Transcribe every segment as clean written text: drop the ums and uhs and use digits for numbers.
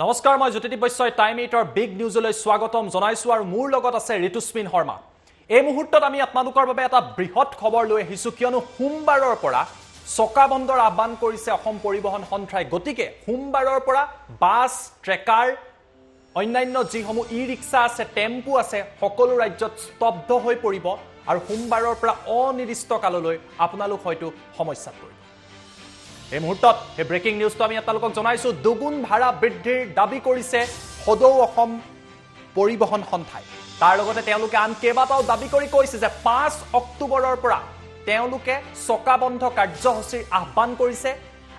নমস্কাৰ মই জ্যোতিদীপ বৈশ্যই টাইম 8ৰ বিগ নিউজলৈ স্বাগতম জনাইছো আৰু মোৰ লগত আছে ঋতুস্মিন শৰ্মা। এই মুহূৰ্তত আমি আপোনালোকৰ বাবে এটা বৃহৎ খবৰ লৈ আহিছো কিয়নো সোমবাৰৰ পৰা চকা বন্ধৰ আহ্বান কৰিছে অসম পৰিবহণ সন্থাই। গতিকে সোমবাৰৰ পৰা বাছ, ট্ৰেকাৰ, অন্যান্য যিসমূহ ই-ৰিক্সা আছে, টেম্পু আছে, সকলো ৰাজ্যত স্তব্ধ হৈ পৰিব আৰু সোমবাৰৰ পৰা অনিৰ্দিষ্ট কাললৈ আপোনালোক হয়তো সমস্যাত পৰিব। এই মুহূৰ্তত এই ব্ৰেকিং নিউজটো আমি আপোনালোকক জনাইছো। দুগুণ ভাড়া বৃদ্ধিৰ দাবী কৰিছে সদৌ অসম পৰিবহণ সন্থাই। তাৰ লগতে তেওঁলোকে আন কেইবাটাও দাবী কৰি কৈছে যে 5 অক্টোবৰৰ পৰা তেওঁলোকে চকা বন্ধ কাৰ্যসূচীৰ আহ্বান কৰিছে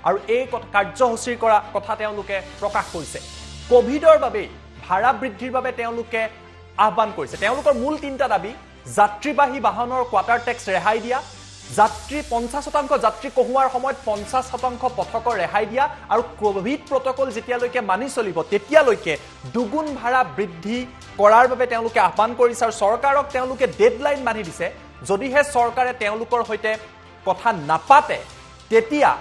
আৰু এই কাৰ্যসূচীৰ কৰা কথা তেওঁলোকে প্ৰকাশ কৰিছে। কোভিডৰ বাবে ভাড়া বৃদ্ধিৰ বাবে তেওঁলোকে আহ্বান কৰিছে। তেওঁলোকৰ মূল 3টা দাবী: যাত্ৰীবাহী বাহনৰ কোৱাৰ্টাৰ টেক্স ৰেহাই দিয়া, যাত্ৰী 50% যাত্ৰী কঢ়োৱাৰ সময়ত 50% পথকৰ ৰেহাই দিয়া আৰু কোভিড প্ৰটকল যেতিয়ালৈকে মানি চলিব তেতিয়ালৈকে দুগুণ ভাড়া বৃদ্ধি কৰাৰ বাবে তেওঁলোকে আহ্বান কৰিছে আৰু চৰকাৰক তেওঁলোকে ডেডলাইন বান্ধি দিছে। যদিহে চৰকাৰে তেওঁলোকৰ সৈতে কথা নাপাতে তেতিয়া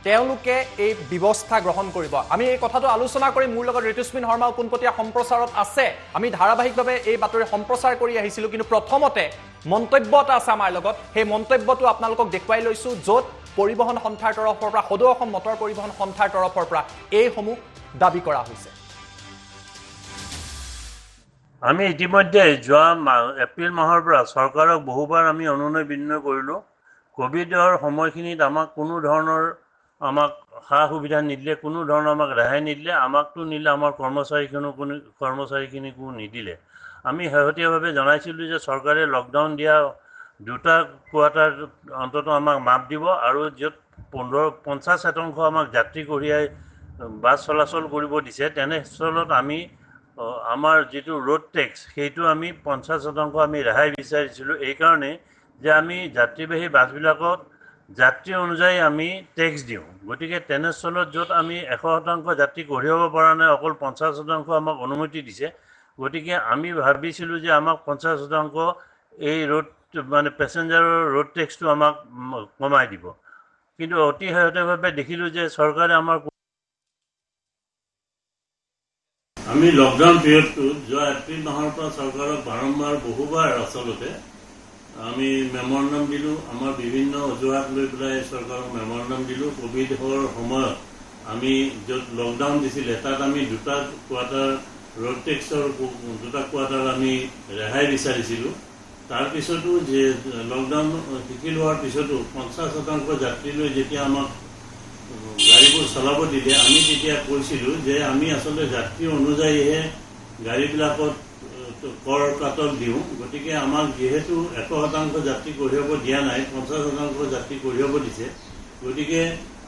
তেওঁলোকে এই ব্যৱস্থা গ্ৰহণ কৰিব। আমি এই কথাটো আলোচনা কৰি মোৰ লগত ঋতুস্মিন শৰ্মা পোনপটীয়া সম্প্ৰচাৰত আছে। আমি ধাৰাবাহিকভাৱে এই বাতৰি সম্প্ৰচাৰ কৰি আহিছিলোঁ, কিন্তু প্ৰথমতে মন্তব্য এটা আছে আমাৰ লগত। সেই মন্তব্যটো আপোনালোকক দেখুৱাই লৈছোঁ, য'ত পৰিবহণ সন্থাৰ তৰফৰ পৰা, সদৌ অসম মটৰ পৰিবহণ সন্থাৰ তৰফৰ পৰা এইসমূহ দাবী কৰা হৈছে। আমি ইতিমধ্যে যোৱা এপ্ৰিল মাহৰ পৰা চৰকাৰক বহুবাৰ আমি অনুনয় বিনয় কৰিলোঁ। কোভিডৰ সময়খিনিত আমাক কোনো ধৰণৰ সা সুবিধা নিদিলে, কোনো ধৰণৰ আমাক ৰেহাই নিদিলে। আমাকতো নিলে, আমাৰ কৰ্মচাৰীখিনিকো নিদিলে। আমি শেহতীয়াভাৱে জনাইছিলোঁ যে চৰকাৰে লকডাউন দিয়া 2টা কোৱাৰ্টাৰ অন্ততঃ আমাক মাপ দিব আৰু য'ত 50% আমাক যাত্ৰী কঢ়িয়াই বাছ চলাচল কৰিব দিছে, তেনেস্থলত আমি আমাৰ যিটো ৰোড টেক্স সেইটো আমি 50% আমি ৰেহাই বিচাৰিছিলোঁ। এইকাৰণে যে আমি যাত্ৰীবাহী বাছবিলাকত যাত্ৰী অনুযায়ী আমি টেক্স দিওঁ। গতিকে তেনেস্থলত য'ত আমি 100% যাত্ৰী কঢ়িয়াব পৰা নাই, অকল 50% আমাক অনুমতি দিছে। গতিকে আমি ভাবিছিলোঁ যে আমাক 50% এই পেচেঞ্জাৰৰ ৰোড টেক্সটো আমাক কমাই দিব। কিন্তু অতি শেহতীয়াভাৱে দেখিলোঁ যে চৰকাৰে আমি লকডাউন পিৰিয়ডটোত যোৱা এপ্ৰিল মাহৰ পৰা চৰকাৰক বহুবাৰ আচলতে আমি মেমৰেণ্ডাম দিলোঁ। আমাৰ বিভিন্ন অজুহাত লৈ পেলাই চৰকাৰক মেমৰেণ্ডাম দিলোঁ। কোভিডৰ সময়ত আমি য'ত লকডাউন দিছিলে তাত আমি 2টা কোৱাৰ্টাৰ ৰোড টেক্সৰ 2টা কোৱাৰ্টাৰ আমি ৰেহাই বিচাৰিছিলোঁ। তাৰপিছতো যে লকডাউন শিথিল হোৱাৰ পিছতো 50% যাত্ৰী লৈ যেতিয়া আমাক গাড়ীবোৰ চলাব দিলে, আমি তেতিয়া কৈছিলোঁ যে আমি আচলতে যাত্ৰী অনুযায়ীহে গাড়ীবিলাকত কৰ কাটল দিওঁ। গতিকে আমাক যিহেতু 100% যাত্ৰী কঢ়িয়াব দিয়া নাই, 50% যাত্ৰী কঢ়িয়াব দিছে। গতিকে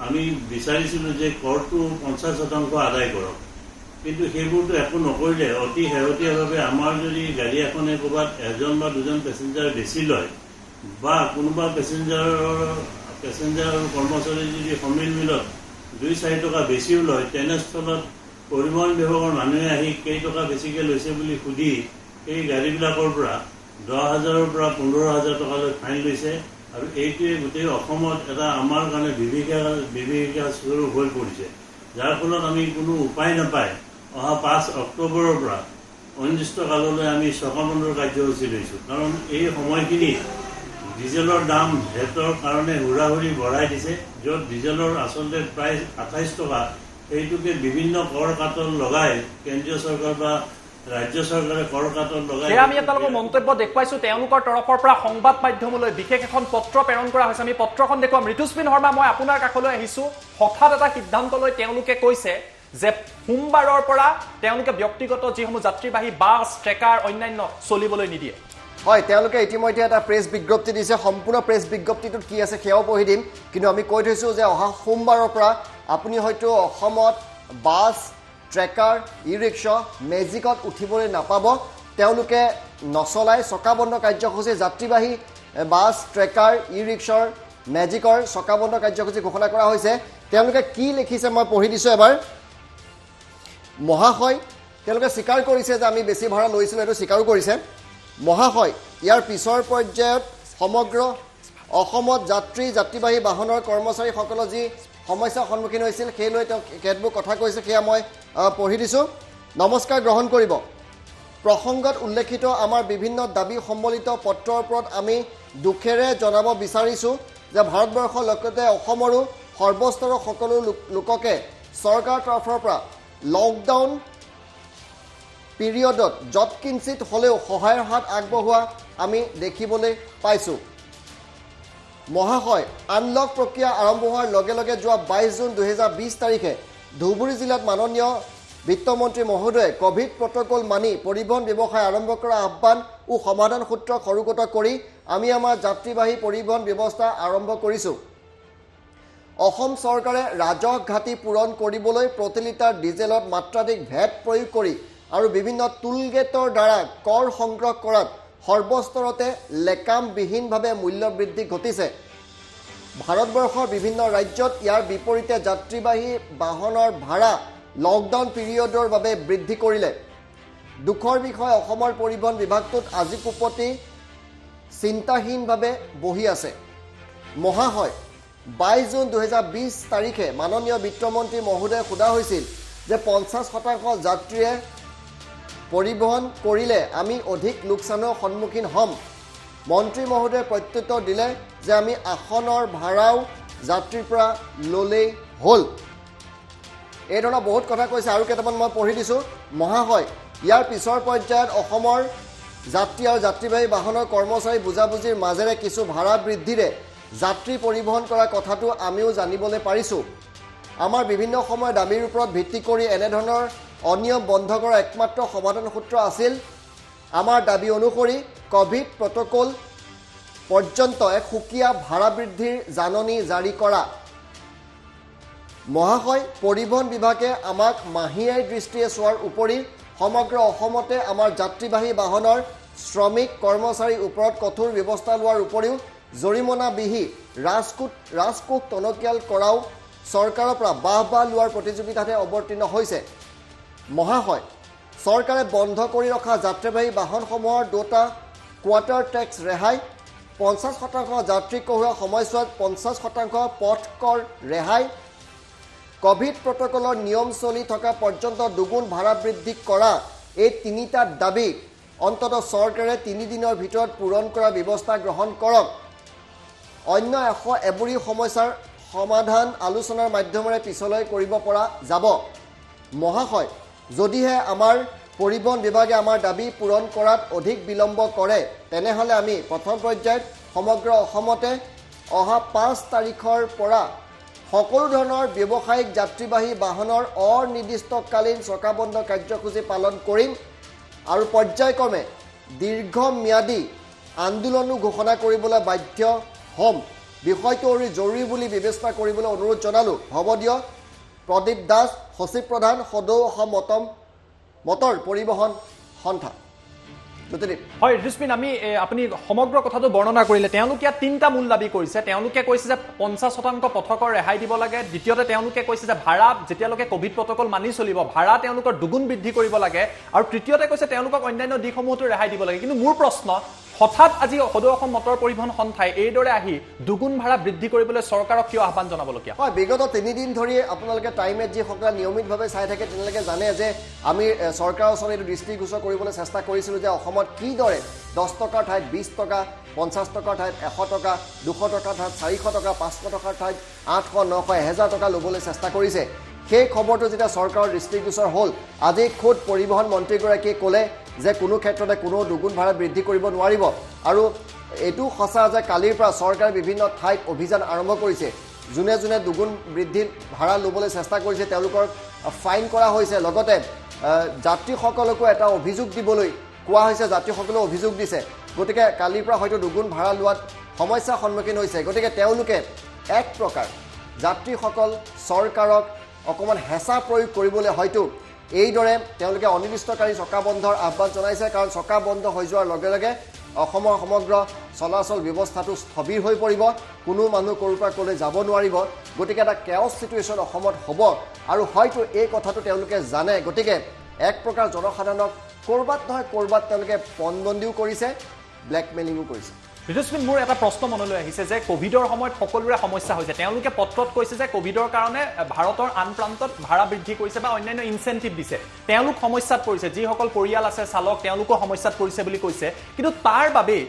আমি বিচাৰিছিলোঁ যে কৰটো 50% আদায় কৰক, কিন্তু সেইবোৰতো একো নকৰিলে। অতি শেহতীয়াভাৱে আমাৰ যদি গাড়ী এখনে ক'ৰবাত 1জন বা 2জন পেচেঞ্জাৰ বেছি লয় বা কোনোবা পেচেঞ্জাৰ আৰু কৰ্মচাৰী যদি সমিল মিলত 2-4 টকা বেছিও লয়, তেনেস্থলত পৰিবহণ বিভাগৰ মানুহে আহি কেইটকা বেছিকৈ লৈছে বুলি সুধি এই গাড়ীবিলাকৰ পৰা 10,000ৰ পৰা 15,000 টকালৈ ফাইন লৈছে। আৰু এইটোৱে গোটেই অসমত এটা আমাৰ কাৰণে বিভীষিকা স্বৰূপ হৈ পৰিছে, যাৰ ফলত আমি কোনো উপায় নাপায় অহা 5 অক্টোবৰৰ পৰা অনিৰ্দিষ্ট কাললৈ আমি চকা বন্ধৰ কাৰ্যসূচী লৈছোঁ। কাৰণ এই সময়খিনিত ডিজেলৰ দাম ভেটৰ কাৰণে হুৰাহুৰি বঢ়াই দিছে, য'ত ডিজেলৰ আচলতে প্ৰায় 28 টকা। সেইটোকে বিভিন্ন কৰ কাটল লগাই কেন্দ্ৰীয় চৰকাৰ বা ৰাজ্য চৰকাৰে কৰ কাটল লগাই আমি আপোনালোকৰ মন্তব্য দেখুৱাইছোঁ। তেওঁলোকৰ তৰফৰ পৰা সংবাদ মাধ্যমলৈ বিশেষ এখন পত্ৰ প্ৰেৰণ কৰা হৈছে। আমি পত্ৰখন দেখুৱাম। ঋতুস্মিন শৰ্মা, মই আপোনাৰ কাষলৈ আহিছোঁ। হঠাৎ এটা সিদ্ধান্ত লৈ তেওঁলোকে কৈছে যে সোমবাৰৰ পৰা তেওঁলোকে ব্যক্তিগত যিসমূহ যাত্ৰীবাহী বাছ, ট্ৰেকাৰ, অন্যান্য চলিবলৈ নিদিয়ে। হয়, তেওঁলোকে ইতিমধ্যে এটা প্ৰেছ বিজ্ঞপ্তি দিছে। সম্পূৰ্ণ প্ৰেছ বিজ্ঞপ্তিটোত কি আছে সেয়াও পঢ়ি দিম, কিন্তু আমি কৈ থৈছোঁ যে অহা সোমবাৰৰ পৰা আপুনি হয়তো অসমত বাছ, ট্ৰেকাৰ, ই-ৰিক্সা, মেজিকত উঠিবলৈ নাপাব। তেওঁলোকে নচলাই চকাবন্ধ কাৰ্যসূচী যাত্ৰীবাহী বাছ, ট্ৰেকাৰ, ই-ৰিক্সাৰ, মেজিকৰ চকাবন্ধ কাৰ্যসূচী ঘোষণা কৰা হৈছে। তেওঁলোকে কি লিখিছে মই পঢ়ি দিছোঁ এবাৰ। মহাশয়, তেওঁলোকে স্বীকাৰ কৰিছে যে আমি বেছি ভাড়া লৈছিলোঁ, এইটো স্বীকাৰো কৰিছে। মহাশয়, ইয়াৰ পিছৰ পৰ্যায়ত সমগ্ৰ অসমত যাত্ৰীবাহী বাহনৰ কৰ্মচাৰীসকলৰ যি সমস্যাৰ সন্মুখীন হৈছিল সেই লৈ তেওঁ কেতবোৰ কথা কৈছে সেয়া মই পঢ়ি দিছোঁ নমস্কাৰ গ্ৰহণ কৰিব প্ৰসংগত উল্লেখিত আমাৰ বিভিন্ন দাবী সম্বলিত পত্ৰৰ ওপৰত আমি দুখেৰে জনাব বিচাৰিছোঁ যে ভাৰতবৰ্ষৰ লগতে অসমৰো সৰ্বস্তৰৰ সকলো লোককে চৰকাৰৰ তৰফৰ পৰা লকডাউন পিৰিয়ডত যৎকিঞ্চিত হ'লেও সহায়ৰ হাত আগবঢ়োৱা আমি দেখিবলৈ পাইছোঁ মহাশয় আনলক প্ৰক্ৰিয়া আৰম্ভ হোৱাৰ লগে লগে যোৱা 22 জুন 2020 তাৰিখে ধুবুৰী জিলাত মাননীয় বিত্তমন্ত্ৰী মহোদয়ে কোভিড প্ৰটকল মানি পৰিবহণ ব্যৱসায় আৰম্ভ কৰা আহ্বান ও সমাধান সূত্ৰ সৰুকত কৰি আমি আমাৰ যাত্ৰীবাহী পৰিবহণ ব্যৱস্থা আৰম্ভ কৰিছোঁ অসম চৰকাৰে ৰাজহ ঘাটি পূৰণ কৰিবলৈ প্ৰতি লিটাৰ ডিজেলত মাত্ৰাধিক ভেট প্ৰয়োগ কৰি আৰু বিভিন্ন টুল গেটৰ দ্বাৰা কৰ সংগ্ৰহ কৰাত সৰ্বস্তৰতে লেকামবিহীনভাৱে মূল্য বৃদ্ধি ঘটিছে ভাৰতবৰ্ষৰ বিভিন্ন ৰাজ্যত ইয়াৰ বিপৰীতে যাত্ৰীবাহী বাহনৰ ভাড়া লকডাউন পিৰিয়ডৰ বাবে বৃদ্ধি কৰিলে দুখৰ বিষয় অসমৰ পৰিবহণ বিভাগটোত আজি কুপতি চিন্তাহীনভাৱে বহি আছে মহাশয় 22 জুন 2020 তাৰিখে মাননীয় বিত্তমন্ত্ৰী মহোদয়ে সোধা হৈছিল যে 50% যাত্ৰীয়ে পৰিবহণ কৰিলে আমি অধিক লোকচানৰ সন্মুখীন হ'ম মন্ত্ৰী মহোদয়ে প্ৰত্যুত্তৰ দিলে যে আমি আসনৰ ভাড়াও যাত্ৰীৰ পৰা ল'লেই হ'ল এই ধৰণৰ বহুত কথা কৈছে আৰু কেইটামান মই পঢ়ি দিছোঁ মহাশয় ইয়াৰ পিছৰ পৰ্যায়ত অসমৰ যাত্ৰী আৰু যাত্ৰীবাহী বাহনৰ কৰ্মচাৰী বুজাবুজিৰ মাজেৰে কিছু ভাড়া বৃদ্ধিৰে যাত্ৰী পৰিবহণ কৰা কথাটো আমিও জানিবলৈ পাৰিছোঁ আমাৰ বিভিন্ন সময়ৰ দাবীৰ ওপৰত ভিত্তি কৰি এনেধৰণৰ অনিয়ম বন্ধ কৰাৰ একমাত্ৰ সমাধান সূত্ৰ আছিল আমাৰ দাবী অনুসৰি কোভিড প্ৰটকল পৰ্যন্ত এক সুকীয়া ভাড়া বৃদ্ধিৰ জাননী জাৰি কৰা মহাশয় পৰিবহণ বিভাগে আমাক মাহিয়াই দৃষ্টিৰে চোৱাৰ উপৰি সমগ্ৰ অসমতে আমাৰ যাত্ৰীবাহী বাহনৰ শ্ৰমিক কৰ্মচাৰীৰ ওপৰত কঠোৰ ব্যৱস্থা লোৱাৰ উপৰিও জৰিমনা বিহি ৰাজকোষ টনকিয়াল কৰাও চৰকাৰৰ পৰা বাহ লোৱাৰ প্ৰতিযোগিতাতে অৱতীৰ্ণ হৈছে মহাশয় চৰকাৰে বন্ধ কৰি ৰখা যাত্ৰীবাহী বাহনসমূহৰ দুটা কোৱাৰ্টাৰ টেক্স ৰেহাই 50% যাত্ৰী কঢ়িওৱা সময়ছোৱাত 50% পথ কৰ ৰেহাই কোভিড প্ৰটকলৰ নিয়ম চলি থকা পৰ্যন্ত দুগুণ ভাড়া বৃদ্ধি কৰা এই তিনিটা দাবী অন্ততঃ চৰকাৰে 3 দিনৰ ভিতৰত পূৰণ কৰাৰ ব্যৱস্থা গ্ৰহণ কৰক অন্য এবুৰি সমস্যাৰ সমাধান আলোচনাৰ মাধ্যমেৰে পিছলৈ কৰিব পৰা যাব মহাশয় যদিহে আমাৰ পৰিবহণ বিভাগে আমাৰ দাবী পূৰণ কৰাত অধিক বিলম্ব কৰে তেনেহ'লে আমি প্ৰথম পৰ্যায়ত সমগ্ৰ অসমতে অহা 5 তাৰিখৰ পৰা সকলো ধৰণৰ ব্যৱসায়িক যাত্ৰীবাহী বাহনৰ অনিৰ্দিষ্টকালীন চকাবন্ধ কাৰ্যসূচী পালন কৰিম আৰু পৰ্যায়ক্ৰমে দীৰ্ঘম্যাদী আন্দোলনো ঘোষণা কৰিবলৈ বাধ্য হ'ম বিষয়টো জৰুৰী বুলি বিবেচনা কৰিবলৈ অনুৰোধ জনালোঁ হ'ব দিয়ক প্ৰদীপ দাস সচিব প্ৰধান সদৌ অসম মটৰ পৰিবহণ সন্থা হয় ৰিজবিন আমি আপুনি সমগ্ৰ কথাটো বৰ্ণনা কৰিলে তেওঁলোকে ইয়াত তিনিটা মূল দাবী কৰিছে তেওঁলোকে কৈছে যে 50% পথকৰ ৰেহাই দিব লাগে দ্বিতীয়তে তেওঁলোকে কৈছে যে ভাড়া যেতিয়ালৈকে কোভিড প্ৰটকল মানি চলিব ভাড়া তেওঁলোকৰ দুগুণ বৃদ্ধি কৰিব লাগে আৰু তৃতীয়তে কৈছে তেওঁলোকক অন্যান্য দিশসমূহতো ৰেহাই দিব লাগে কিন্তু মোৰ প্ৰশ্ন হঠাৎ আজি সদৌ অসম মটৰ পৰিবহণ সন্থাই এইদৰে আহি দুগুণ ভাড়া বৃদ্ধি কৰিবলৈ চৰকাৰক কিয় আহ্বান জনাবলগীয়া হয় বিগত 3 দিন ধৰি আপোনালোকে টাইমত যিসকলে নিয়মিতভাৱে চাই থাকে তেওঁলোকে জানে যে আমি চৰকাৰৰ ওচৰত এইটো দৃষ্টিগোচৰ কৰিবলৈ চেষ্টা কৰিছিলোঁ যে অসমত কিদৰে 10 টকাৰ ঠাইত 20 টকা 50 টকাৰ ঠাইত 100 টকা 200 টকাৰ ঠাইত 400 টকা 500 টকাৰ ঠাইত 800 900 1000 টকা ল'বলৈ চেষ্টা কৰিছে সেই খবৰটো যেতিয়া চৰকাৰৰ দৃষ্টিগোচৰ হ'ল আজি খোদ পৰিবহণ মন্ত্ৰীগৰাকীয়ে ক'লে যে কোনো ক্ষেত্ৰতে কোনো দুগুণ ভাড়া বৃদ্ধি কৰিব নোৱাৰিব আৰু এইটো সঁচা যে কালিৰ পৰা চৰকাৰে বিভিন্ন ঠাইত অভিযান আৰম্ভ কৰিছে যোনে যোনে দুগুণ বৃদ্ধি ভাড়া ল'বলৈ চেষ্টা কৰিছে তেওঁলোকৰ ফাইন কৰা হৈছে লগতে যাত্ৰীসকলকো এটা অভিযোগ দিবলৈ কোৱা হৈছে যাত্ৰীসকলেও অভিযোগ দিছে গতিকে কালিৰ পৰা হয়তো দুগুণ ভাড়া লোৱাত সমস্যাৰ সন্মুখীন হৈছে গতিকে তেওঁলোকে এক প্ৰকাৰ যাত্ৰীসকল চৰকাৰক অকমান হেঁচা প্ৰয়োগ কৰিবলৈ হয়তো এইদৰে তেওঁলোকে অনিৰ্দিষ্টকাৰী চকা বন্ধৰ আহ্বান জনাইছে কাৰণ চকা বন্ধ হৈ যোৱাৰ লগে লগে অসমৰ সমগ্ৰ চলাচল ব্যৱস্থাটো স্থবিৰ হৈ পৰিব কোনো মানুহ ক'ৰ পৰা ক'লৈ যাব নোৱাৰিব গতিকে এটা কেঅছ চিটুৱেশ্যন অসমত হ'ব আৰু হয়তো এই কথাটো তেওঁলোকে জানে গতিকে এক প্ৰকাৰ জনসাধাৰণক ক'ৰবাত নহয় ক'ৰবাত তেওঁলোকে পণবন্দীও কৰিছে ব্লেকমেইলিঙো কৰিছে ঋতুস্মিন, মোৰ এটা প্ৰশ্ন মনলৈ আহিছে যে কোভিডৰ সময়ত সকলোৰে সমস্যা হৈছে। তেওঁলোকে পত্ৰত কৈছে যে কোভিডৰ কাৰণে ভাৰতৰ আন প্ৰান্তত ভাড়া বৃদ্ধি কৰিছে বা অন্যান্য ইনচেণ্টিভ দিছে। তেওঁলোক সমস্যাত পৰিছে, যিসকল পৰিয়াল আছে চালক তেওঁলোকো সমস্যাত পৰিছে বুলি কৈছে। কিন্তু তাৰ বাবেই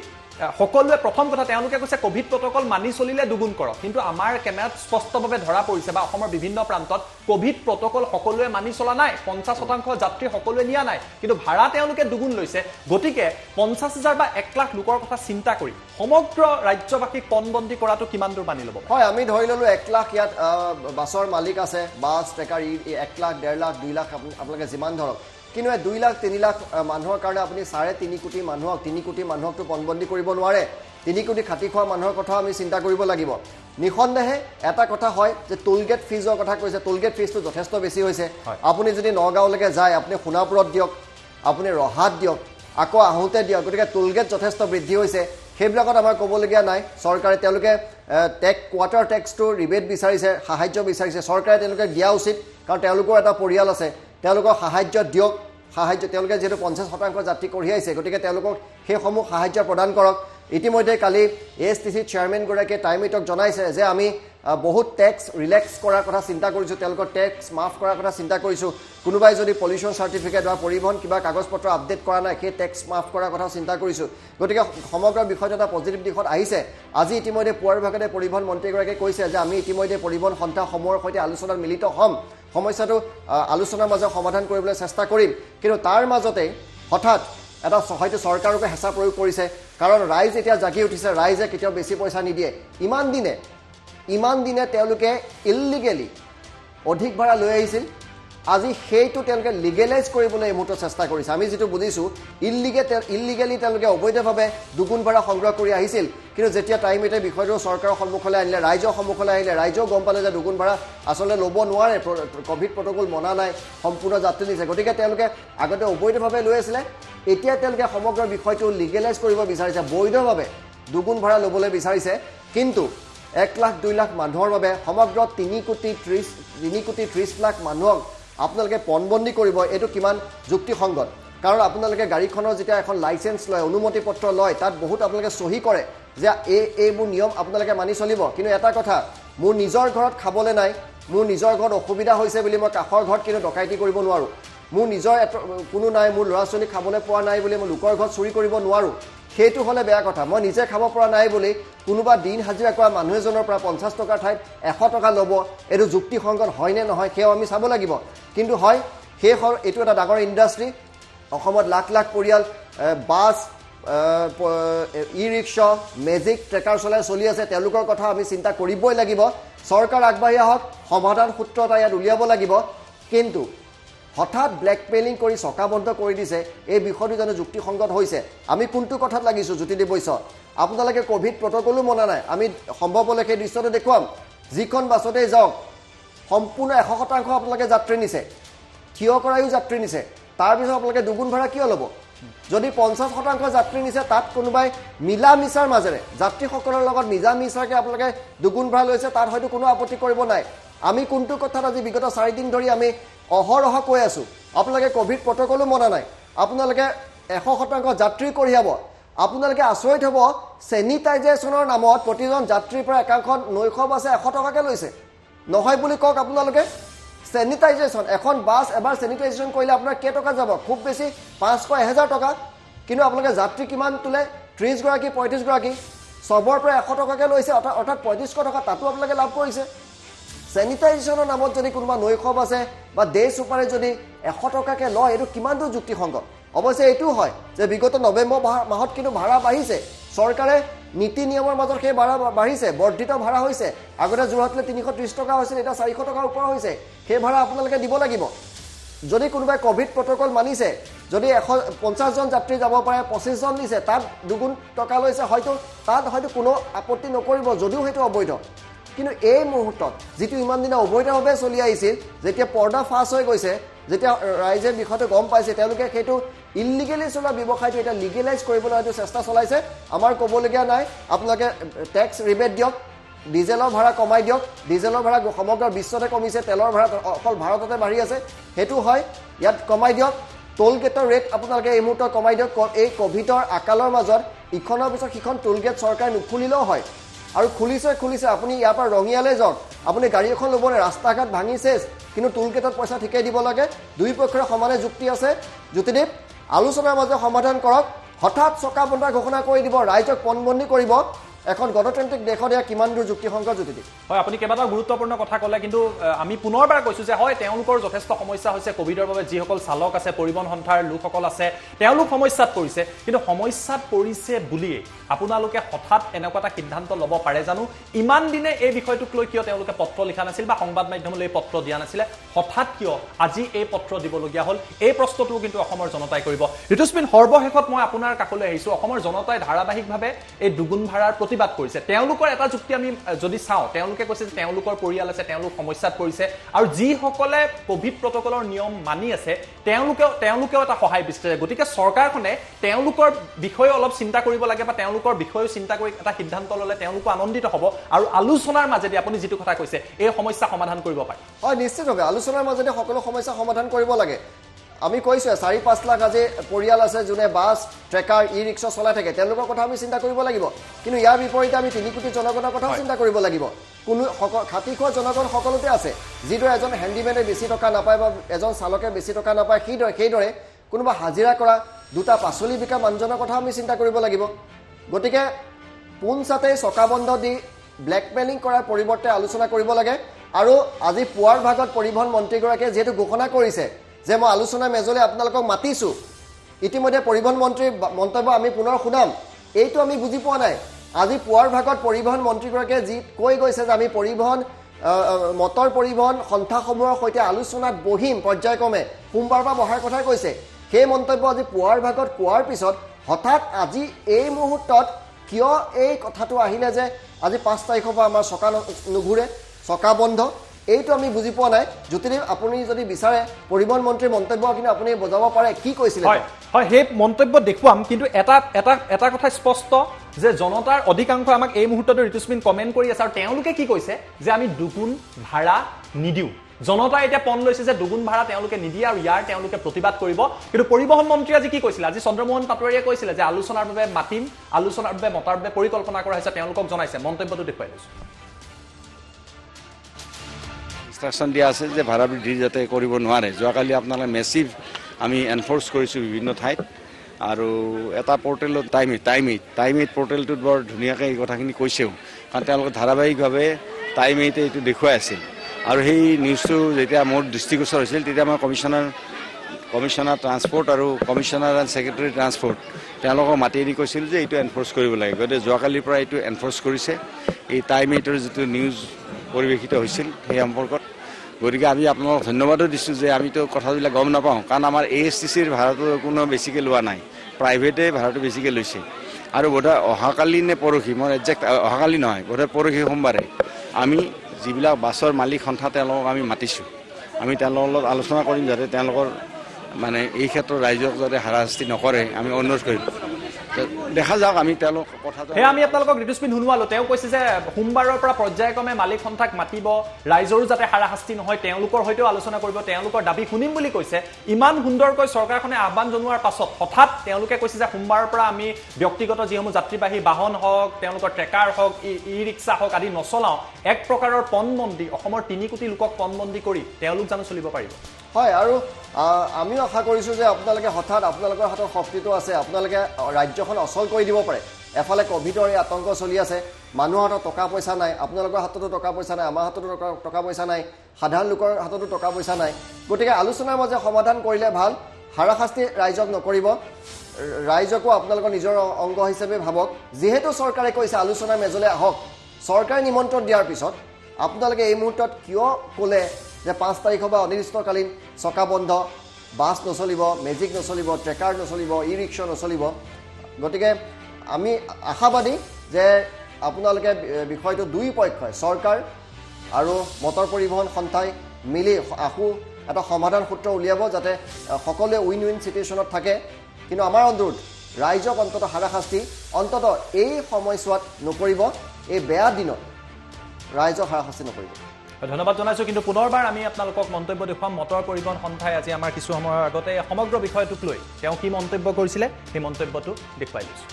সকলোৱে প্ৰথম কথা তেওঁলোকে কৈছে কোভিড প্ৰটকল মানি চলিলে দুগুণ কৰক। কিন্তু আমাৰ কেমেৰাত স্পষ্টভাৱে ধৰা পৰিছে বা অসমৰ বিভিন্ন প্ৰান্তত কোভিড প্ৰটকল সকলোৱে মানি চলা নাই, 50% যাত্ৰী সকলোৱে নিয়া নাই, কিন্তু ভাড়া তেওঁলোকে দুগুণ লৈছে। গতিকে 50,000 বা 1 লাখ লোকৰ কথা চিন্তা কৰি সমগ্ৰ ৰাজ্যবাসীক পণবন্দী কৰাটো কিমান দূৰ মানি ল'ব? হয়, আমি ধৰি ল'লোঁ 1 লাখ ইয়াত বাছৰ মালিক আছে, বাছ ট্ৰেকাৰ 1 লাখ, 1.5 লাখ, 2 লাখ আপোনালোকে যিমান ধৰক। কিন্তু 2 লাখ 3 লাখ মানুহৰ কাৰণে আপুনি 3.5 কোটি মানুহক 3 কোটি মানুহকতো পণবন্দী কৰিব নোৱাৰে। 3 কোটি খাটি খোৱা মানুহৰ কথা আমি চিন্তা কৰিব লাগিব। নিঃসন্দেহে এটা কথা হয় যে টোলগেট ফিজৰ কথা কৈছে, টোলগেট ফিজটো যথেষ্ট বেছি হৈছে। আপুনি যদি নগাঁৱলৈকে যায় আপুনি সোণাপুৰত দিয়ক, আপুনি ৰহাত দিয়ক, আকৌ আহোঁতে দিয়ক। গতিকে টোলগেট যথেষ্ট বৃদ্ধি হৈছে। সেইবিলাকত আমাৰ ক'বলগীয়া নাই। চৰকাৰে তেওঁলোকে কোৱাৰ্টাৰ টেক্সটো ৰিবেট বিচাৰিছে, সাহায্য বিচাৰিছে। চৰকাৰে তেওঁলোকে দিয়া উচিত, কাৰণ তেওঁলোকৰ এটা পৰিয়াল আছে, তেওঁলোকক সাহায্য দিয়ক। সাহায্য তেওঁলোকে যিহেতু 50% যাত্ৰী কঢ়িয়াইছে, গতিকে তেওঁলোকক সেইসমূহ সাহায্য প্ৰদান কৰক। ইতিমধ্যে কালি ASTC চেয়াৰমেনগৰাকীয়ে টাইম এইটক জনাইছে যে আমি বহুত টেক্স ৰিলেক্স কৰাৰ কথা চিন্তা কৰিছোঁ, তেওঁলোকৰ টেক্স মাফ কৰাৰ কথা চিন্তা কৰিছোঁ। কোনোবাই যদি পলিউশ্যন চাৰ্টিফিকেট বা পৰিবহণ কিবা কাগজ পত্ৰ আপডেট কৰা নাই, সেই টেক্স মাফ কৰাৰ কথা চিন্তা কৰিছোঁ। গতিকে সমগ্ৰ বিষয়টো এটা পজিটিভ দিশত আহিছে। আজি ইতিমধ্যে পুৱাৰ ভাগতে পৰিবহণ মন্ত্ৰীগৰাকীয়ে কৈছে যে আমি ইতিমধ্যে পৰিবহণ সন্থাসমূহৰ সৈতে আলোচনাত মিলিত হ'ম, সমস্যাটো আলোচনাৰ মাজত সমাধান কৰিবলৈ চেষ্টা কৰিম। কিন্তু তাৰ মাজতে হঠাৎ এটা হয়তো চৰকাৰকে হেঁচা প্ৰয়োগ কৰিছে, কাৰণ ৰাইজ এতিয়া জাগি উঠিছে। ৰাইজে কেতিয়াও বেছি পইচা নিদিয়ে। ইমান দিনে তেওঁলোকে ইললিগেলি অধিক ভাড়া লৈ আহিছিল। আজি সেইটো তেওঁলোকে লিগেলাইজ কৰিবলৈ এই মুহূৰ্তত চেষ্টা কৰিছে। আমি যিটো বুজিছোঁ ইললিগেলি তেওঁলোকে অবৈধভাৱে দুগুণ ভাড়া সংগ্ৰহ কৰি আহিছিল। কিন্তু যেতিয়া টাইম এইটে বিষয়টো চৰকাৰৰ সন্মুখলৈ আনিলে, ৰাইজৰ সন্মুখলৈ আহিলে, ৰাইজেও গম পালে যে দুগুণ ভাড়া আচলতে ল'ব নোৱাৰে, কোভিড প্ৰটকল মনা নাই, সম্পূৰ্ণ যাত্ৰী নিছে। গতিকে তেওঁলোকে আগতে অবৈধভাৱে লৈ আছিলে, এতিয়া তেওঁলোকে সমগ্ৰ বিষয়টো লিগেলাইজ কৰিব বিচাৰিছে, বৈধভাৱে দুগুণ ভাড়া ল'বলৈ বিচাৰিছে। কিন্তু 1 লাখ 2 লাখ মানুহৰ বাবে সমগ্ৰ 3 কোটি 30 লাখ মানুহক আপোনালোকে পণবন্দী কৰিব, এইটো কিমান যুক্তিসংগত? কাৰণ আপোনালোকে গাড়ীখনৰ যেতিয়া এখন লাইচেঞ্চ লয়, অনুমতি পত্ৰ লয়, তাত বহুত আপোনালোকে চহী কৰে যে এইবোৰ নিয়ম আপোনালোকে মানি চলিব। কিন্তু এটা কথা, মোৰ নিজৰ ঘৰত খাবলৈ নাই, মোৰ নিজৰ ঘৰত অসুবিধা হৈছে বুলি মই কাষৰ ঘৰত কিন্তু ডকাইতি কৰিব নোৱাৰোঁ। মোৰ নিজৰ কোনো নাই, মোৰ ল'ৰা ছোৱালী খাবলৈ পোৱা নাই বুলি মই লোকৰ ঘৰত চুৰি কৰিব নোৱাৰোঁ। সেইটো হ'লে বেয়া কথা। মই নিজে খাব পৰা নাই বুলি কোনোবা দিন হাজিৰা কৰা মানুহ এজনৰ পৰা 50 টকাৰ ঠাইত 100 টকা ল'ব, এইটো যুক্তিসংগত হয়নে নহয় সেয়াও আমি চাব লাগিব। কিন্তু হয়, এইটো এটা ডাঙৰ ইণ্ডাষ্ট্ৰী। অসমত লাখ লাখ পৰিয়াল বাছ, ই ৰিক্সা, মেজিক, ট্ৰেকাৰ চলি আছে। তেওঁলোকৰ কথা আমি চিন্তা কৰিবই লাগিব। চৰকাৰ আগবাঢ়ি আহক, সমাধান সূত্ৰ এটা ইয়াত উলিয়াব লাগিব। কিন্তু হঠাৎ ব্লেকমেইলিং কৰি চকা বন্ধ কৰি দিছে, এই বিষয়টো জানো যুক্তিসংগত হৈছে? আমি কোনটো কথাত লাগিছোঁ জ্যোতিদেৱ বৈশ্য? আপোনালোকে কোভিড প্ৰটকলো মনা নাই। আমি সম্ভৱ হ'লে সেই দৃশ্যটো দেখুৱাম। যিখন বাছতেই যাওক সম্পূৰ্ণ 100% আপোনালোকে যাত্ৰী নিছে, থিয় কৰায়ো যাত্ৰী নিছে। তাৰপিছত আপোনালোকে দুগুণ ভাড়া কিয় ল'ব? যদি 50% যাত্ৰী নিছে, তাত কোনোবাই মিলা মিছাৰ মাজেৰে যাত্ৰীসকলৰ লগত মিলা মিছাকৈ আপোনালোকে দুগুণ ভাড়া লৈছে, তাত হয়তো কোনো আপত্তি কৰিব নাই। আমি কোনটো কথাত আজি বিগত 4 দিন ধৰি আমি অহৰহ কৈ আছোঁ, আপোনালোকে কোভিড প্ৰটকলো মনা নাই, আপোনালোকে 100% যাত্ৰী কঢ়িয়াব। আপোনালোকে আচৰিত হ'ব, চেনিটাইজেশ্যনৰ নামত প্ৰতিজন যাত্ৰীৰ পৰা একাংশ নৈশ বাছে 100 টকাকৈ লৈছে। নহয় বুলি কওক আপোনালোকে। চেনিটাইজেশ্যন, এখন বাছ এবাৰ চেনিটাইজেশ্যন কৰিলে আপোনাৰ কেইটকা যাব? খুব বেছি 500-1000 টকা। কিন্তু আপোনালোকে যাত্ৰী কিমান তোলে? 30 গৰাকী 35 গৰাকী, চবৰ পৰা 100 টকাকৈ লৈছে, অৰ্থাৎ 3500 টকা তাতো আপোনালোকে লাভ কৰিছে। চেনিটাইজেশ্যনৰ নামত যদি কোনোবা নৈশ বাছে বা ডে ছুপাৰে যদি 100 টকাকৈ লয়, এইটো কিমানটো যুক্তিসংগত? অৱশ্যে এইটোও হয় যে বিগত নৱেম্বৰ মাহত কিন্তু ভাড়া বাঢ়িছে। চৰকাৰে নীতি নিয়মৰ মাজত সেই ভাড়া বাঢ়িছে, বৰ্ধিত ভাড়া হৈছে। আগতে যোৰহাটলৈ 330 টকা হৈছিল, এতিয়া 400 টকাৰ ওপৰ হৈছে। সেই ভাড়া আপোনালোকে দিব লাগিব। যদি কোনোবাই কোভিড প্ৰটকল মানিছে, যদি 150 জন যাত্ৰী যাব পাৰে, 25 জন নিছে, তাত দুগুণ টকা লৈছে, তাত হয়তো কোনো আপত্তি নকৰিব, যদিও সেইটো অবৈধ। কিন্তু এই মুহূৰ্তত যিটো ইমান দিনা অবৈধভাৱে চলি আহিছিল, যেতিয়া পৰ্দা ফাঁচ হৈ গৈছে, যেতিয়া ৰাইজে বিষয়টো গম পাইছে, তেওঁলোকে সেইটো ইললিগেলি চলোৱা ব্যৱসায়টো এতিয়া লিগেলাইজ কৰিবলৈ হয়তো চেষ্টা চলাইছে। আমাৰ ক'বলগীয়া নাই, আপোনালোকে টেক্স ৰিবেট দিয়ক, ডিজেলৰ ভাড়া কমাই দিয়ক। ডিজেলৰ ভাড়া সমগ্ৰ বিশ্বতে কমিছে, তেলৰ ভাড়া অকল ভাৰততে বাঢ়ি আছে, সেইটো হয়, ইয়াত কমাই দিয়ক। টোল গেটৰ ৰেট আপোনালোকে এই মুহূৰ্তত কমাই দিয়ক। এই কোভিডৰ আকালৰ মাজত ইখনৰ পিছত সিখন টোল গেট চৰকাৰে নুখুলিলেও হয় আৰু খুলিছে আপুনি ইয়াৰ পৰা ৰঙিয়ালৈ যাওক আপুনি গাড়ী এখন ল'বনে ৰাস্তা ঘাট ভাঙি চেছ কিন্তু টোল গেটত পইচা ঠিকেই দিব লাগে দুই পক্ষৰ সমানে যুক্তি আছে জ্যোতিদীপ আলোচনাৰ মাজে সমাধান কৰক হঠাৎ চকা বন্ধা ঘোষণা কৰি দিব ৰাইজক পণবন্দী কৰিব এখন গণতান্ত্ৰিক দেশত ইয়াৰ কিমান দূৰ যুক্তিসংগত জ্যোতিদীপ হয় আপুনি কেইবাটাও গুৰুত্বপূৰ্ণ কথা ক'লে কিন্তু আমি পুনৰবাৰ কৈছোঁ যে হয় তেওঁলোকৰ যথেষ্ট সমস্যা হৈছে কোভিডৰ বাবে যিসকল চালক আছে পৰিবহণ সন্থাৰ লোকসকল আছে তেওঁলোক সমস্যাত পৰিছে কিন্তু সমস্যাত পৰিছে বুলিয়ে আপোনালোকে হঠাৎ এনেকুৱা এটা সিদ্ধান্ত ল'ব পাৰে জানো ইমান দিনে এই বিষয়টোক লৈ কিয় তেওঁলোকে পত্ৰ লিখা নাছিল বা সংবাদ মাধ্যমলৈ এই পত্ৰ দিয়া নাছিলে হঠাৎ কিয় আজি এই পত্ৰ দিবলগীয়া হ'ল এই প্ৰশ্নটোও কিন্তু অসমৰ জনতাই কৰিব ঋতুস্মিন সৰ্বশেষত মই আপোনাৰ কাষলৈ আহিছোঁ অসমৰ জনতাই ধাৰাবাহিকভাৱে এই দুগুণ ভাড়াৰ প্ৰতিবাদ কৰিছে তেওঁলোকৰ এটা যুক্তি আমি যদি চাওঁ তেওঁলোকে কৈছে যে তেওঁলোকৰ পৰিয়াল আছে তেওঁলোক সমস্যাত পৰিছে আৰু যিসকলে কোভিড প্ৰটকলৰ নিয়ম মানি আছে তেওঁলোকেও এটা সহায় বিচাৰে গতিকে চৰকাৰখনে তেওঁলোকৰ বিষয়ে অলপ চিন্তা কৰিব লাগে বা তেওঁলোকৰ বিষয়ে চিন্তা কৰি এটা সিদ্ধান্ত ল'লে তেওঁলোকো আনন্দিত হ'ব আৰু আলোচনাৰ মাজেদি আপুনি যিটো কথা কৈছে এই সমস্যা সমাধান কৰিব পাৰে হয় নিশ্চিতভাৱে আলোচনাৰ মাজেদি সকলো সমস্যা সমাধান কৰিব লাগে আমি কৈছোঁ 4-5 লাখ আজি পৰিয়াল আছে যোনে বাছ ট্ৰেকাৰ ই ৰিক্সা চলাই থাকে তেওঁলোকৰ কথা আমি চিন্তা কৰিব লাগিব কিন্তু ইয়াৰ বিপৰীতে আমি 3 কোটি জনগণৰ কথাও চিন্তা কৰিব লাগিব কোনো খাতি খোৱা জনগণ সকলোতে আছে যিদৰে এজন হেণ্ডিমেনে বেছি টকা নাপায় বা এজন চালকে বেছি টকা নাপায় সেইদৰে কোনোবা হাজিৰা কৰা দুটা পাচলি বিকা মানুহজনৰ কথা আমি চিন্তা কৰিব লাগিব গতিকে পোনচাতেই চকা বন্ধ দি ব্লেকমেইলিং কৰাৰ পৰিৱৰ্তে আলোচনা কৰিব লাগে আৰু আজি পুৱাৰ ভাগত পৰিবহণ মন্ত্ৰীগৰাকীয়ে যিহেতু ঘোষণা কৰিছে যে মই আলোচনা মেজলৈ আপোনালোকক মাতিছোঁ ইতিমধ্যে পৰিবহণ মন্ত্ৰীৰ মন্তব্য আমি পুনৰ শুনাম এইটো আমি বুজি পোৱা নাই আজি পুৱাৰ ভাগত পৰিবহণ মন্ত্ৰীগৰাকীয়ে যি কৈ গৈছে যে আমি মটৰ পৰিবহণ সন্থাসমূহৰ সৈতে আলোচনাত বহিম পৰ্যায়ক্ৰমে সোমবাৰৰ পৰা বহাৰ কথা কৈছে সেই মন্তব্য আজি পুৱাৰ ভাগত কোৱাৰ পিছত হঠাৎ আজি এই মুহূৰ্তত কিয় এই কথাটো আহিলে যে আজি 5 তাৰিখৰ পৰা আমাৰ চকা নুঘূৰে চকা বন্ধ এইটো আমি বুজি পোৱা নাই জ্যোতিদীপ আপুনি যদি বিচাৰে পৰিবহণ মন্ত্ৰীৰ মন্তব্য কিন্তু আপুনি বুজাব পাৰে কি কৈছিলে হয় সেই মন্তব্য দেখুৱাম কিন্তু এটা কথা স্পষ্ট যে জনতাৰ অধিকাংশ আমাক এই মুহূৰ্ততে ঋতুস্মিন কমেণ্ট কৰি আছে আৰু তেওঁলোকে কি কৈছে যে আমি দুগুণ ভাড়া নিদিওঁ জনতাই এতিয়া পণ লৈছে যে দুগুণ ভাড়া তেওঁলোকে নিদিয়ে আৰু ইয়াৰ তেওঁলোকে প্ৰতিবাদ কৰিব কিন্তু পৰিবহণ মন্ত্ৰী আজি কি কৈছিলে আজি চন্দ্ৰমোহন পাটোৱাৰীয়ে কৈছিলে যে আলোচনাৰ বাবে মাতিম আলোচনাৰ বাবে মতাৰ বাবে পৰিকল্পনা কৰা হৈছে তেওঁলোকক জনাইছে মন্তব্যটো দেখুৱাই লৈছোঁ ইনষ্ট্ৰাকশ্যন দিয়া আছে যে ভাড়া বৃদ্ধি যাতে কৰিব নোৱাৰে যোৱাকালি আপোনালোকে মেচিভ আমি এনফৰ্চ কৰিছোঁ বিভিন্ন ঠাইত আৰু এটা পৰ্টেলত টাইম এইট পৰ্টেলটোত বৰ ধুনীয়াকৈ এই কথাখিনি কৈছেও কাৰণ তেওঁলোকে ধাৰাবাহিকভাৱে টাইম এইটে এইটো দেখুৱাই আছিল আৰু সেই নিউজটো যেতিয়া মোৰ দৃষ্টিগোচৰ হৈছিল তেতিয়া মই কমিশ্যনাৰ ট্ৰান্সপৰ্ট আৰু কমিশ্যনাৰ এণ্ড ছেক্ৰেটাৰী ট্ৰান্সপৰ্ট তেওঁলোকক মাতি দি কৈছিল যে এইটো এনফৰ্চ কৰিব লাগে গতিকে যোৱাকালিৰ পৰা এইটো এনফৰ্চ কৰিছে এই টাইম এইটৰ যিটো নিউজ পৰিৱেশিত হৈছিল সেই সম্পৰ্কত গতিকে আমি আপোনালোকক ধন্যবাদো দিছোঁ যে আমিতো কথাবিলাক গম নাপাওঁ কাৰণ আমাৰ ASTCৰ ভাড়াটো কোনো বেছিকৈ লোৱা নাই প্ৰাইভেটে ভাড়াটো বেছিকৈ লৈছে আৰু বোধহয় অহাকালি নে পৰহি মই একজেক্ট অহাকালি নহয় বোধহয় পৰহি সোমবাৰে আমি যিবিলাক বাছৰ মালিক সন্থা তেওঁলোকক আমি মাতিছোঁ আমি তেওঁলোকৰ লগত আলোচনা কৰিম যাতে তেওঁলোকৰ মানে এই ক্ষেত্ৰত ৰাইজক যাতে হাৰাশাস্তি নকৰে আমি অনুৰোধ কৰিম দেখা যাওক আমি তেওঁলোক কথাটো আমি আপোনালোকক ঋতুস্মিন শুনোৱালো তেওঁ কৈছে যে সোমবাৰৰ পৰা পৰ্যায়ক্ৰমে মালিক সন্থাক মাতিব ৰাইজৰো যাতে হাৰাশাস্তি নহয় তেওঁলোকৰ সৈতেও আলোচনা কৰিব তেওঁলোকৰ দাবী শুনিম বুলি কৈছে ইমান সুন্দৰকৈ চৰকাৰখনে আহ্বান জনোৱাৰ পাছত হঠাৎ তেওঁলোকে কৈছে যে সোমবাৰৰ পৰা আমি ব্যক্তিগত যিসমূহ যাত্ৰীবাহী বাহন হওক তেওঁলোকৰ ট্ৰেকাৰ হওক ই ৰিক্সা হওক আদি নচলাওঁ এক প্ৰকাৰৰ পণবন্দী অসমৰ 3 কোটি লোকক পণবন্দী কৰি তেওঁলোক জানো চলিব পাৰিব হয় আৰু আমিও আশা কৰিছোঁ যে আপোনালোকে হঠাৎ আপোনালোকৰ হাতত শক্তিটো আছে আপোনালোকে ৰাজ্যখন অচল কৰি দিব পাৰে এফালে কোভিডৰ এই আতংক চলি আছে মানুহৰ হাতত টকা পইচা নাই আপোনালোকৰ হাততো টকা পইচা নাই আমাৰ হাততো টকা পইচা নাই সাধাৰণ লোকৰ হাততো টকা পইচা নাই গতিকে আলোচনাৰ মাজে সমাধান কৰিলে ভাল হাৰাশাস্তি ৰাইজক নকৰিব ৰাইজকো আপোনালোকৰ নিজৰ অংগ হিচাপে ভাবক যিহেতু চৰকাৰে কৈছে আলোচনাৰ মেজলৈ আহক চৰকাৰে নিমন্ত্ৰণ দিয়াৰ পিছত আপোনালোকে এই মুহূৰ্তত কিয় ক'লে যে 5 তাৰিখৰ পৰা অনিৰ্দিষ্টকালীন চকা বন্ধ বাছ নচলিব মেজিক নচলিব ট্ৰেকাৰ নচলিব ই ৰিক্সা নচলিব গতিকে আমি আশাবাদী যে আপোনালোকে বিষয়টো দুই পক্ষই চৰকাৰ আৰু মটৰ পৰিবহণ সন্থাই মিলি এটা সমাধান সূত্ৰ উলিয়াব যাতে সকলোৱে উইন উইন চিটুৱেশ্যনত থাকে কিন্তু আমাৰ অনুৰোধ ৰাইজক অন্তত হাৰাশাস্তি অন্তত এই সময়ছোৱাত নকৰিব এই বেয়া দিনত ৰাইজক হাৰাশাস্তি নকৰিব ধন্যবাদ জনাইছোঁ কিন্তু পুনৰবাৰ আমি আপোনালোকক মন্তব্য দেখুৱাম মটৰ পৰিবহণ সন্থাই আজি আমাৰ কিছু সময়ৰ আগতে সমগ্ৰ বিষয়টোক লৈ তেওঁ কি মন্তব্য কৰিছিলে সেই মন্তব্যটো দেখুৱাই দিছোঁ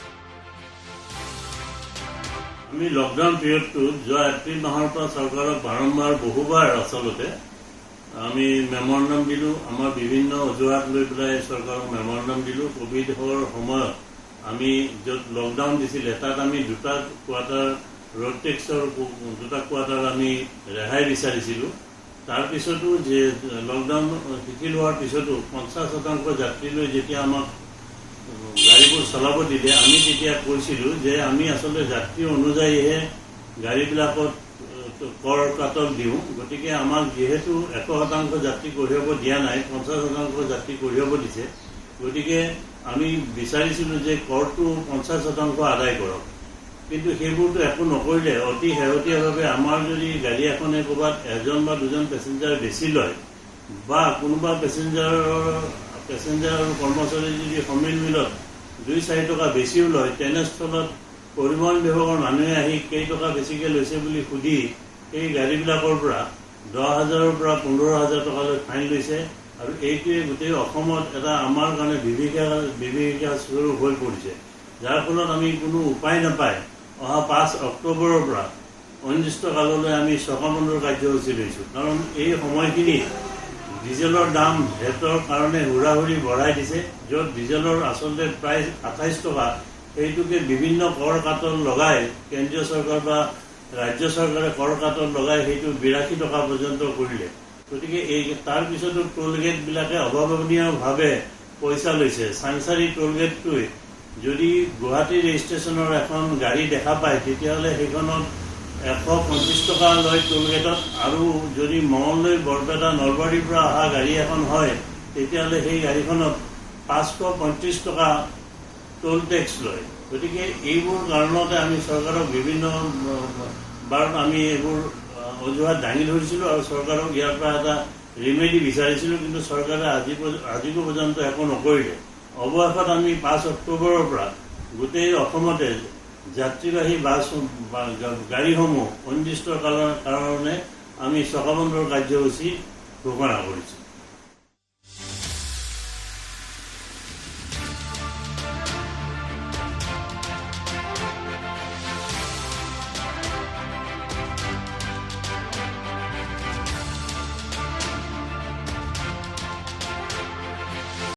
আমি লকডাউন পিৰিয়ডটোত যোৱা এপ্ৰিল মাহৰ পৰা চৰকাৰক বাৰম্বাৰ বহুবাৰ আচলতে আমি মেমৰেণ্ডাম দিলোঁ। আমাৰ বিভিন্ন অজুহাত লৈ পেলাই চৰকাৰক মেমৰেণ্ডাম দিলোঁ। কোভিডৰ সময়ত আমি য'ত লকডাউন দিছিলে তাত আমি দুটা কোৱাৰ্টাৰ ৰোড টেক্সৰ দুটা কোৱাৰ্টাৰ আমি ৰেহাই বিচাৰিছিলোঁ। তাৰপিছতো যে লকডাউন শিথিল হোৱাৰ পিছতো 50% যাত্ৰীলৈ যেতিয়া আমাক গাড়ীবোৰ চলাব দিলে আমি তেতিয়া কৈছিলোঁ যে আমি আচলতে যাত্ৰী অনুযায়ীহে গাড়ীবিলাকত কৰ কাটল দিওঁ। গতিকে আমাক যিহেতু 100% যাত্ৰী কঢ়িয়াব দিয়া নাই, 50% যাত্ৰী কঢ়িয়াব দিছে, গতিকে আমি বিচাৰিছিলোঁ যে কৰটো 50% আদায় কৰক। কিন্তু সেইবোৰতো একো নকৰিলে। অতি শেহতীয়াভাৱে আমাৰ যদি গাড়ী এখনে ক'ৰবাত এজন বা দুজন পেছেঞ্জাৰ বেছি লয় বা কোনোবা পেছেঞ্জাৰ আৰু কৰ্মচাৰী যদি সমিল মিলত 2-4 টকা বেছিও লয়, তেনেস্থলত পৰিবহণ বিভাগৰ মানুহে আহি কেইটকা বেছিকৈ লৈছে বুলি সুধি এই গাড়ীবিলাকৰ পৰা 10,000-ৰ পৰা 15,000 টকালৈ ফাইন লৈছে। আৰু এইটোৱে গোটেই অসমত এটা আমাৰ কাৰণে বিভীষিকা স্বৰূপ হৈ পৰিছে, যাৰ ফলত আমি কোনো উপায় নাপায় অহা 5 অক্টোবৰৰ পৰা অনিৰ্দিষ্টকাললৈ আমি চকা বন্ধৰ কাৰ্যসূচী লৈছোঁ। কাৰণ এই সময়খিনিত ডিজেলৰ দাম ভেটৰ কাৰণে হুৰাহুৰি বঢ়াই দিছে, য'ত ডিজেলৰ আচলতে প্ৰায় 28 টকা, সেইটোকে বিভিন্ন কৰ কাটল লগাই কেন্দ্ৰীয় চৰকাৰ বা ৰাজ্য চৰকাৰে কৰ কাটল লগাই সেইটো 82 টকা পৰ্যন্ত কৰিলে। গতিকে এই তাৰ পিছতো টোলগেটবিলাকে অভাৱনীয়ভাৱে পইচা লৈছে। চাংচাৰী টোলগেটটোৱে যদি গুৱাহাটী ৰেজিষ্ট্ৰেশ্যনৰ এখন গাড়ী দেখা পায় তেতিয়াহ'লে সেইখনত 125 টকা লয় টোলগেটত, আৰু যদি মঙলদৈ, বৰপেটা, নলবাৰীৰ পৰা অহা গাড়ী এখন হয় তেতিয়াহ'লে সেই গাড়ীখনত 535 টকা টোল টেক্স লয়। গতিকে এইবোৰ কাৰণতে আমি চৰকাৰক বিভিন্ন বাৰত আমি এইবোৰ অজুহাত দাঙি ধৰিছিলোঁ আৰু চৰকাৰক ইয়াৰ পৰা এটা ৰিমেডি বিচাৰিছিলোঁ, কিন্তু চৰকাৰে আজিকো পৰ্যন্ত একো নকৰিলে। অৱশেষত আমি 5 অক্টোবৰৰ পৰা গোটেই অসমতে যাত্ৰীবাহী বাছ গাড়ীসমূহ অনিৰ্দিষ্ট কালৰ কাৰণে আমি চকা বন্ধৰ কাৰ্যসূচী ঘোষণা কৰিছোঁ।